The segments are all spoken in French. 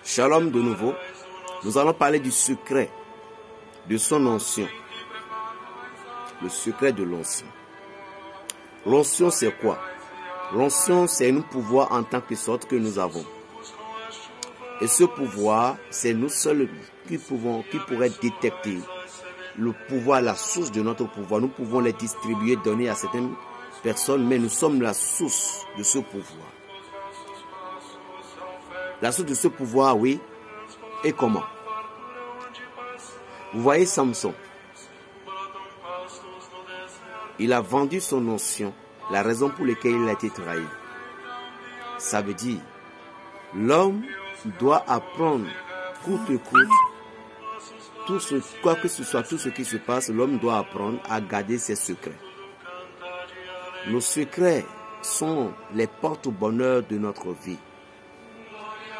Shalom de nouveau. Nous allons parler du secret de son onction. Le secret de l'onction. L'onction, c'est quoi? L'onction, c'est un pouvoir en tant que sorte que nous avons. Et ce pouvoir, c'est nous seuls qui pourraient détecter le pouvoir, la source de notre pouvoir. Nous pouvons les distribuer, donner à certaines personnes, mais nous sommes la source de ce pouvoir. La source de ce pouvoir, oui. Et comment? Vous voyez Samson. Il a vendu son onction, la raison pour laquelle il a été trahi. Ça veut dire, l'homme doit apprendre coûte que coûte, quoi que ce soit, tout ce qui se passe, l'homme doit apprendre à garder ses secrets. Nos secrets sont les porte-bonheur de notre vie.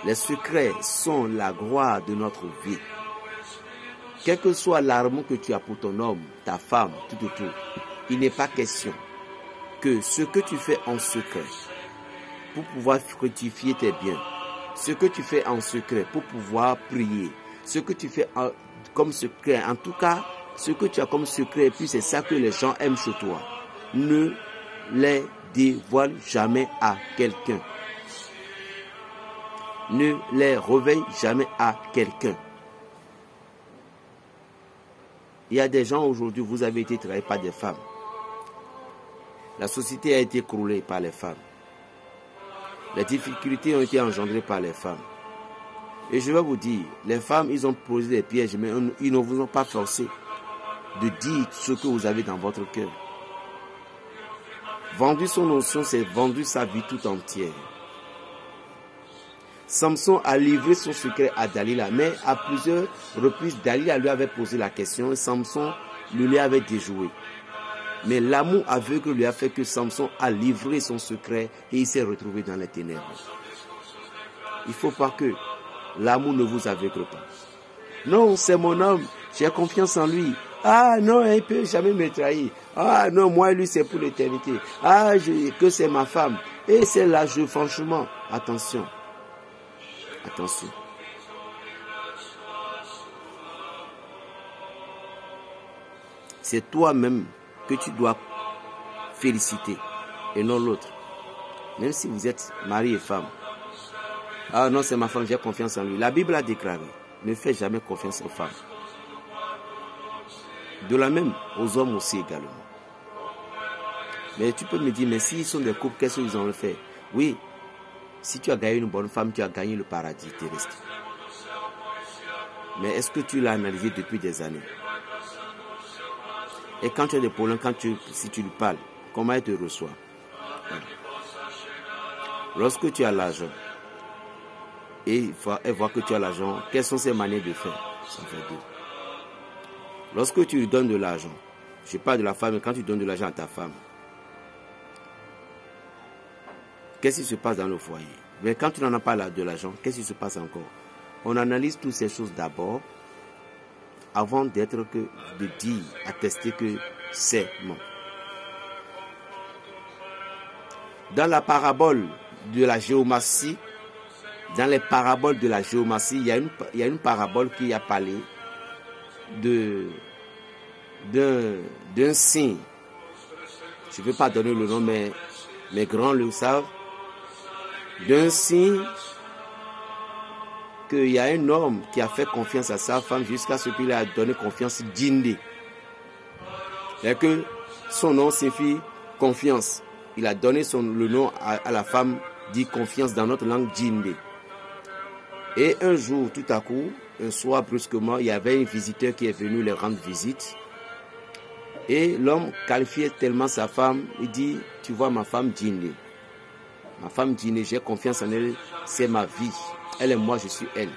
Les secrets sont la gloire de notre vie. Quel que soit l'amour que tu as pour ton homme, ta femme, tout, il n'est pas question que ce que tu fais en secret pour pouvoir fructifier tes biens, ce que tu fais en secret pour pouvoir prier, ce que tu fais comme secret, en tout cas, ce que tu as comme secret, et puis c'est ça que les gens aiment chez toi, ne les dévoile jamais à quelqu'un. Ne les réveille jamais à quelqu'un. Il y a des gens aujourd'hui, vous avez été trahi par des femmes. La société a été écroulée par les femmes. Les difficultés ont été engendrées par les femmes. Et je vais vous dire, les femmes, ils ont posé des pièges, mais ils ne vous ont pas forcé de dire ce que vous avez dans votre cœur. Vendu son onction, c'est vendu sa vie tout entière. Samson a livré son secret à Dalila, mais à plusieurs reprises, Dalila lui avait posé la question et Samson lui avait déjoué. Mais l'amour aveugle lui a fait que Samson a livré son secret et il s'est retrouvé dans les ténèbres. Il ne faut pas que l'amour ne vous aveugle pas. Non, c'est mon homme, j'ai confiance en lui. Ah non, il ne peut jamais me trahir. Ah non, moi lui c'est pour l'éternité. Ah, que c'est ma femme. Et c'est là, franchement, attention. Attention. C'est toi-même que tu dois féliciter et non l'autre. Même si vous êtes mari et femme. Ah non, c'est ma femme, j'ai confiance en lui. La Bible a déclaré, ne fais jamais confiance aux femmes. De la même aux hommes aussi également. Mais tu peux me dire, mais s'ils sont des couples, qu'est-ce qu'ils ont fait? Oui. Si tu as gagné une bonne femme, tu as gagné le paradis terrestre. Mais est-ce que tu l'as analysé depuis des années? Et quand tu as des problèmes, si tu lui parles, comment elle te reçoit? Lorsque tu as l'argent, et elle voit que tu as l'argent, quelles sont ses manières de faire? Ça fait deux. Lorsque tu lui donnes de l'argent, je parle de la femme, mais quand tu donnes de l'argent à ta femme, qu'est-ce qui se passe dans le foyer? Mais quand tu n'en as pas de l'argent, qu'est-ce qui se passe encore? On analyse toutes ces choses d'abord, avant de dire, attester que c'est non. Dans la parabole de la géomancie, dans les paraboles de la géomancie, il y a une parabole qui a parlé d'un signe. Je ne vais pas donner le nom, mais mes grands le savent. D'un signe qu'il y a un homme qui a fait confiance à sa femme jusqu'à ce qu'il a donné confiance Djindé. Et que son nom signifie confiance. Il a donné le nom à la femme dit confiance dans notre langue Djindé. Et un jour, tout à coup, un soir brusquement, il y avait un visiteur qui est venu les rendre visite. Et l'homme qualifiait tellement sa femme, il dit, tu vois ma femme Djindé. Ma femme Djindé, j'ai confiance en elle, c'est ma vie. Elle et moi, je suis elle.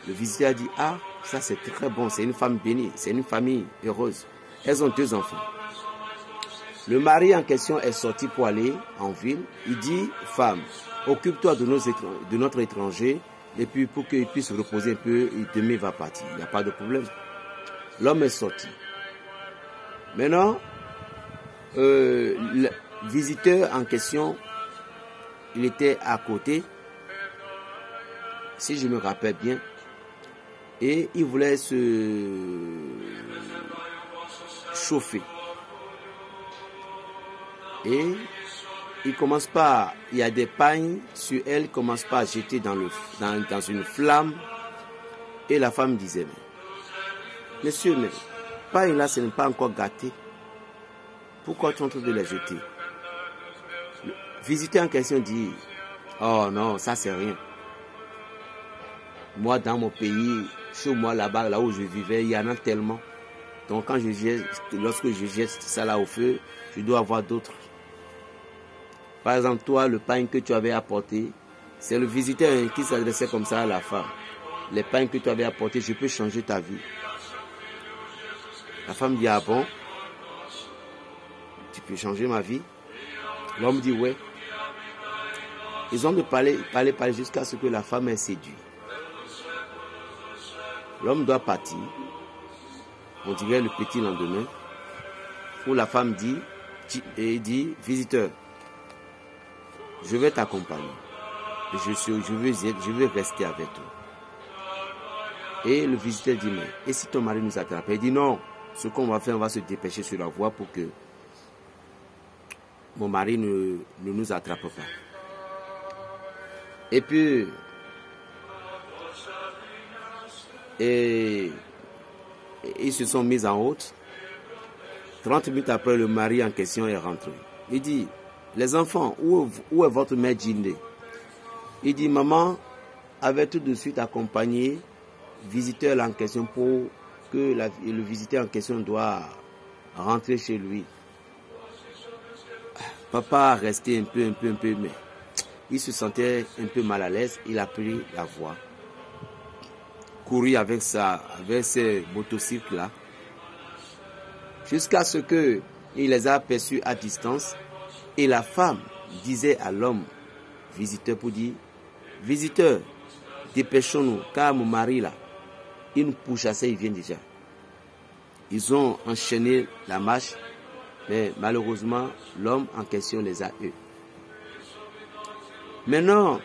Le visiteur a dit, ah, ça c'est très bon, c'est une femme bénie, c'est une famille heureuse. Elles ont 2 enfants. Le mari en question est sorti pour aller en ville. Il dit, femme, occupe-toi de notre étranger, et puis pour qu'il puisse reposer un peu, demain il va partir. Il n'y a pas de problème. L'homme est sorti. Maintenant, le visiteur en question, il était à côté. si je me rappelle bien. Et il voulait se chauffer. Et il commence pas, il y a des pagnes sur elle, il commence pas à jeter dans une flamme. Et la femme disait, monsieur, mais pagne là, ce n'est pas encore gâté. Pourquoi tu es en train de les jeter? Le visiteur en question dit, oh non, ça c'est rien. Moi, dans mon pays, chez moi là-bas, là où je vivais, il y en a tellement. Donc quand lorsque je jette ça là au feu, je dois avoir d'autres. Par exemple, toi, le pain que tu avais apporté, c'est le visiteur qui s'adressait comme ça à la femme. Les pains que tu avais apportés, je peux changer ta vie. La femme dit, ah bon? Tu peux changer ma vie? L'homme dit, ouais. Ils ont de parler jusqu'à ce que la femme est séduite. L'homme doit partir. On dirait le petit lendemain. Où la femme dit, visiteur, je vais t'accompagner. Je veux rester avec toi. Et le visiteur dit, mais et si ton mari nous attrape? Il dit, non, ce qu'on va faire, on va se dépêcher sur la voie pour que mon mari ne nous attrape pas. Et puis, ils se sont mis en route. 30 minutes après, le mari en question est rentré. Il dit, les enfants, où est votre mère Djindé? Il dit, maman avait tout de suite accompagné le visiteur en question pour que le visiteur en question doit rentrer chez lui. Papa a resté un peu, mais il se sentait un peu mal à l'aise. Il a pris la voie. Couru avec ces motocycles là. Jusqu'à ce qu'il les a aperçus à distance. Et la femme disait à l'homme visiteur pour dire, visiteur, dépêchons-nous, car mon mari là, il nous pourchassait, il vient déjà. Ils ont enchaîné la marche, mais malheureusement, l'homme en question les a eus. Maintenant,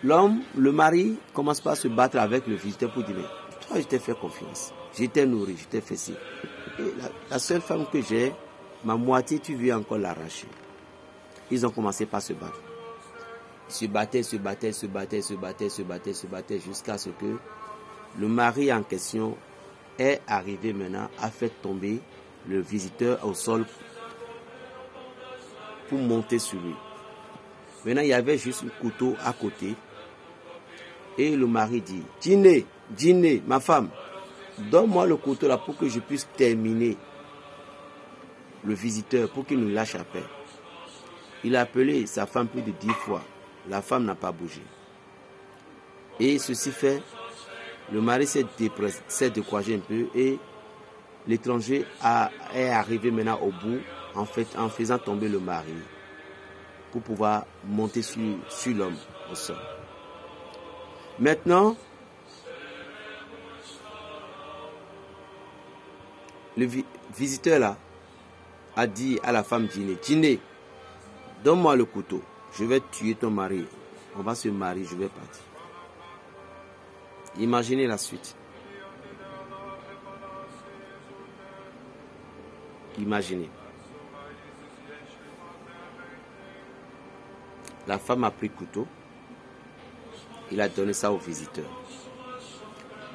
le mari, commence pas à se battre avec le visiteur pour dire, mais toi, je t'ai fait confiance, je t'ai nourri, je t'ai fait ci. Et la seule femme que j'ai, ma moitié, tu veux encore l'arracher. Ils ont commencé par se battre. Se battaient jusqu'à ce que le mari en question est arrivé maintenant à faire tomber le visiteur au sol pour monter sur lui. Maintenant, il y avait juste un couteau à côté. Et le mari dit, Djindé, ma femme, donne-moi le couteau là pour que je puisse terminer le visiteur, pour qu'il nous lâche à paix. Il a appelé sa femme plus de 10 fois. La femme n'a pas bougé. Et ceci fait, le mari s'est découragé un peu et l'étranger est arrivé maintenant au bout en faisant tomber le mari pour pouvoir monter sur l'homme au sol. Maintenant, le visiteur là a dit à la femme Djindé, donne-moi le couteau, je vais tuer ton mari, on va se marier, je vais partir. Imaginez la suite. Imaginez. La femme a pris le couteau, il a donné ça au visiteur.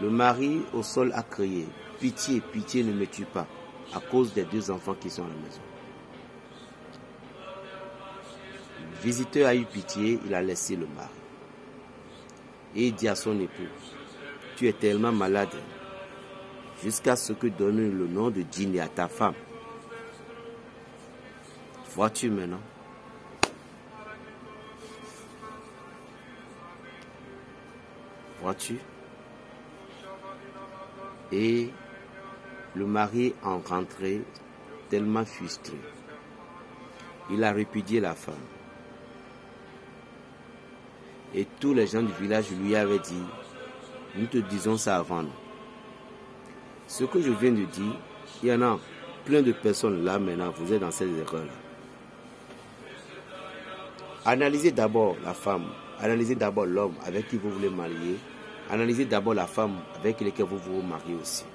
Le mari au sol a crié, pitié, pitié, ne me tue pas, à cause des 2 enfants qui sont à la maison. Le visiteur a eu pitié, il a laissé le mari. Et il dit à son époux, tu es tellement malade, jusqu'à ce que donne le nom de Djindé à ta femme. Vois-tu maintenant? Vois-tu? Et le mari en rentré tellement frustré. Il a répudié la femme. Et tous les gens du village lui avaient dit, nous te disons ça avant nous. Ce que je viens de dire, il y en a plein de personnes là maintenant, vous êtes dans ces erreurs-là. Analysez d'abord la femme, analysez d'abord l'homme avec qui vous voulez marier, analysez d'abord la femme avec laquelle vous vous mariez aussi.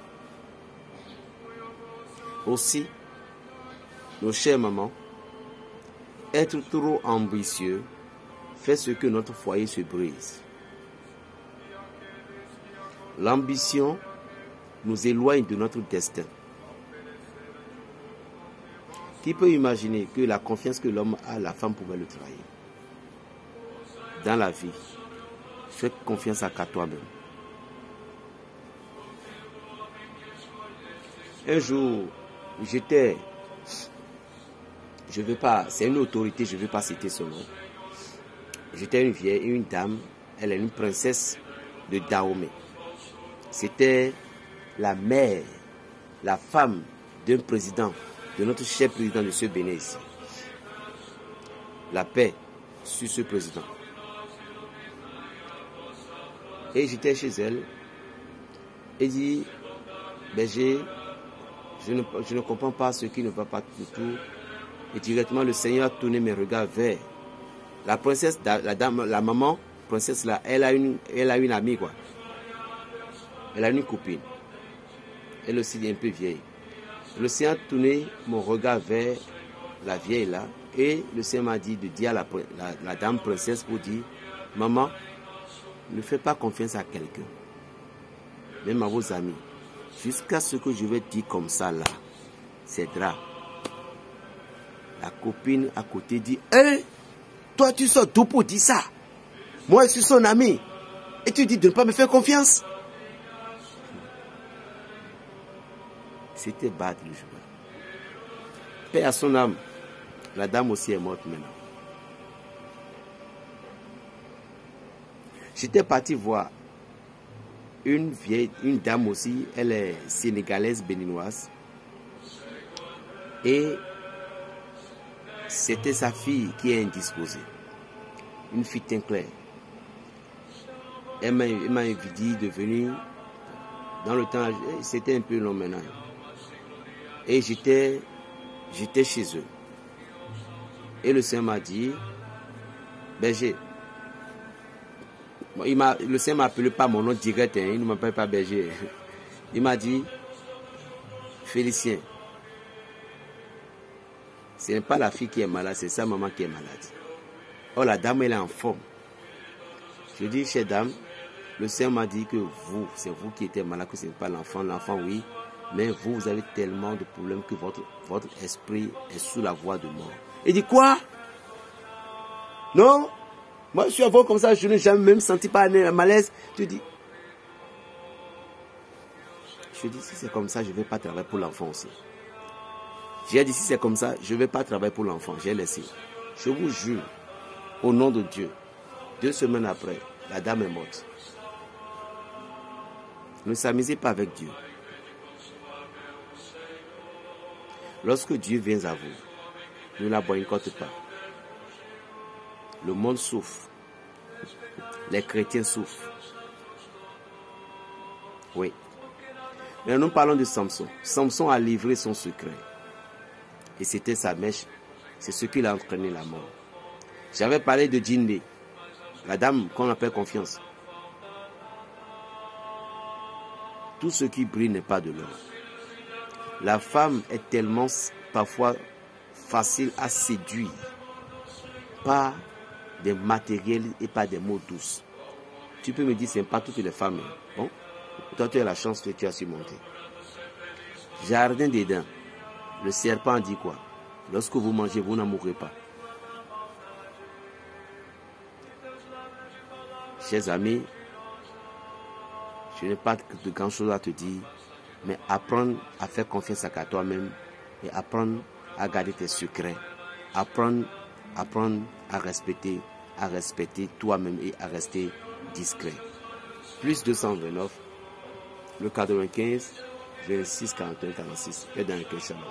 Aussi, nos chères mamans, être trop ambitieux fait ce que notre foyer se brise. L'ambition nous éloigne de notre destin. Qui peut imaginer que la confiance que l'homme a, la femme pouvait le trahir? Dans la vie, fais confiance à toi-même. Un jour, j'étais, je ne veux pas, c'est une autorité, je ne veux pas citer son nom. J'étais une vieille, une dame, elle est une princesse de Dahomey. C'était la mère, la femme d'un président, de notre cher président de ce Bénin ici. La paix sur ce président. Et j'étais chez elle et dit, berger, je ne comprends pas ce qui ne va pas du tout. Et directement le Seigneur a tourné mes regards vers la princesse, la dame, la maman, princesse là, elle a une amie quoi. Elle a une copine. Elle aussi est un peu vieille. Le Seigneur a tourné mon regard vers la vieille là. Et le Seigneur m'a dit de dire à la dame princesse pour dire, maman, ne fais pas confiance à quelqu'un, même à vos amis, jusqu'à ce que je vais dire comme ça là, c'est drap. La copine à côté dit, toi tu sors d'où pour dire ça? Moi je suis son ami. Et tu dis de ne pas me faire confiance. C'était battre le jour. Paix à son âme. La dame aussi est morte maintenant. J'étais parti voir une dame aussi, elle est sénégalaise béninoise. Et c'était sa fille qui est indisposée. Une fille teint clair. Elle m'a dit de venir. Dans le temps, c'était un peu long maintenant. Et j'étais chez eux. Et le Seigneur m'a dit, berger. Le Seigneur m'a appelé par mon nom direct, il ne m'appelle pas berger. Il m'a dit, Félicien, ce n'est pas la fille qui est malade, c'est sa maman qui est malade. Oh, la dame, elle est en forme. Je dis, chère dame, le Seigneur m'a dit que vous, c'est vous qui êtes malade, que ce n'est pas l'enfant. L'enfant, oui, mais vous avez tellement de problèmes que votre esprit est sous la voie de mort. Il dit, quoi? Non? Moi, je suis avant comme ça, je n'ai jamais même senti pas un malaise. Je dis, si c'est comme ça, je ne vais pas travailler pour l'enfant aussi. J'ai dit, si c'est comme ça, je ne vais pas travailler pour l'enfant. J'ai laissé. Je vous jure, au nom de Dieu, 2 semaines après, la dame est morte. Ne s'amusez pas avec Dieu. Lorsque Dieu vient à vous, ne la boycottez pas. Le monde souffre. Les chrétiens souffrent. Oui. Mais nous parlons de Samson. Samson a livré son secret. Et c'était sa mèche. C'est ce qui l'a entraîné la mort. J'avais parlé de Djindé, la dame qu'on appelle confiance. Tout ce qui brille n'est pas de l'or. La femme est tellement parfois facile à séduire par des matériels et pas des mots douces. Tu peux me dire, ce n'est pas toutes les femmes. Bon, toi tu as la chance que tu as surmonté. Jardin d'Éden. Le serpent dit quoi? Lorsque vous mangez, vous n'en mourrez pas. Chers amis, je n'ai pas de grand chose à te dire, mais apprendre à faire confiance à toi-même et apprendre à garder tes secrets. Apprendre à respecter toi-même et à rester discret. Plus 229, le 95, 26, 41, 46. Et dans le cœur, shalom.